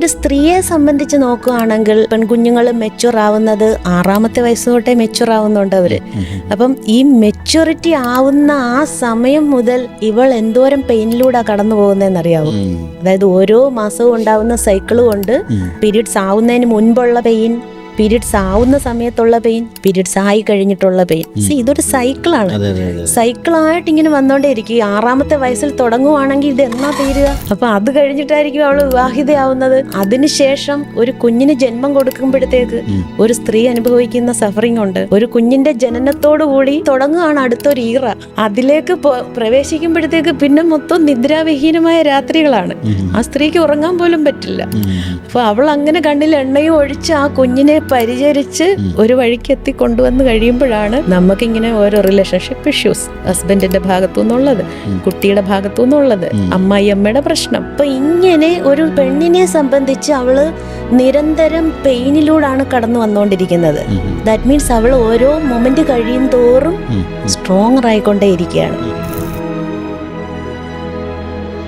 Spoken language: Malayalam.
ഒരു സ്ത്രീയെ സംബന്ധിച്ച് നോക്കുകയാണെങ്കിൽ പെൺകുഞ്ഞുങ്ങൾ മെച്യൂർ ആവുന്നത് 6-ാമത്തെ വയസ്സ് തൊട്ടേ മെച്യൂർ ആവുന്നുണ്ട് അവര്. അപ്പം ഈ മെച്യൂരിറ്റി ആവുന്ന ആ സമയം മുതൽ ഇവൾ എന്തോരം പെയിനിലൂടെ കടന്നു പോകുന്നതെന്നറിയാവൂ. അതായത് ഓരോ മാസവും ഉണ്ടാവുന്ന സൈക്കിള് കൊണ്ട് പീരീഡ്സ് ആവുന്നതിന് മുൻപുള്ള പെയിൻ, പീരീഡ്സ് ആവുന്ന സമയത്തുള്ള പെയിൻ, പീരീഡ്സ് ആയി കഴിഞ്ഞിട്ടുള്ള പെയിൻ. ഇതൊരു സൈക്കിളാണ്. സൈക്കിളായിട്ട് ഇങ്ങനെ വന്നോണ്ടേ ഇരിക്കും. 6-ാമത്തെ വയസ്സിൽ തുടങ്ങുവാണെങ്കിൽ ഇത് എന്നാ തീരുക? അപ്പൊ അത് കഴിഞ്ഞിട്ടായിരിക്കും അവള് വിവാഹിതയാവുന്നത്. അതിനുശേഷം ഒരു കുഞ്ഞിന് ജന്മം കൊടുക്കുമ്പോഴത്തേക്ക് ഒരു സ്ത്രീ അനുഭവിക്കുന്ന സഫറിംഗ് ഉണ്ട്. ഒരു കുഞ്ഞിന്റെ ജനനത്തോടു കൂടി തുടങ്ങുകയാണ് അടുത്തൊരു ഈറ. അതിലേക്ക് പ്രവേശിക്കുമ്പോഴത്തേക്ക് പിന്നെ മൊത്തം നിദ്രാവിഹീനമായ രാത്രികളാണ്. ആ സ്ത്രീക്ക് ഉറങ്ങാൻ പോലും പറ്റില്ല. അപ്പൊ അവൾ അങ്ങനെ കണ്ണിൽ എണ്ണയും ഒഴിച്ച് ആ കുഞ്ഞിനെ പരിചരിച്ച് ഒരു വഴിക്ക് എത്തി കൊണ്ടുവന്ന് കഴിയുമ്പോഴാണ് നമുക്കിങ്ങനെ ഓരോ റിലേഷൻഷിപ്പ് ഇഷ്യൂസ്, ഹസ്ബൻഡിന്റെ ഭാഗത്തു നിന്നുള്ളത്, കുട്ടിയുടെ ഭാഗത്തു നിന്നുള്ളത്, അമ്മായിയമ്മയുടെ പ്രശ്നം. അപ്പൊ ഇങ്ങനെ ഒരു പെണ്ണിനെ സംബന്ധിച്ച് അവള് നിരന്തരം പെയിനിലൂടെയാണ് കടന്നു വന്നുകൊണ്ടിരിക്കുന്നത്. ദാറ്റ് മീൻസ് അവൾ ഓരോ മൊമെന്റ് കഴിയും തോറും സ്ട്രോങ്ങർ ആയിക്കൊണ്ടേ ഇരിക്കുകയാണ്.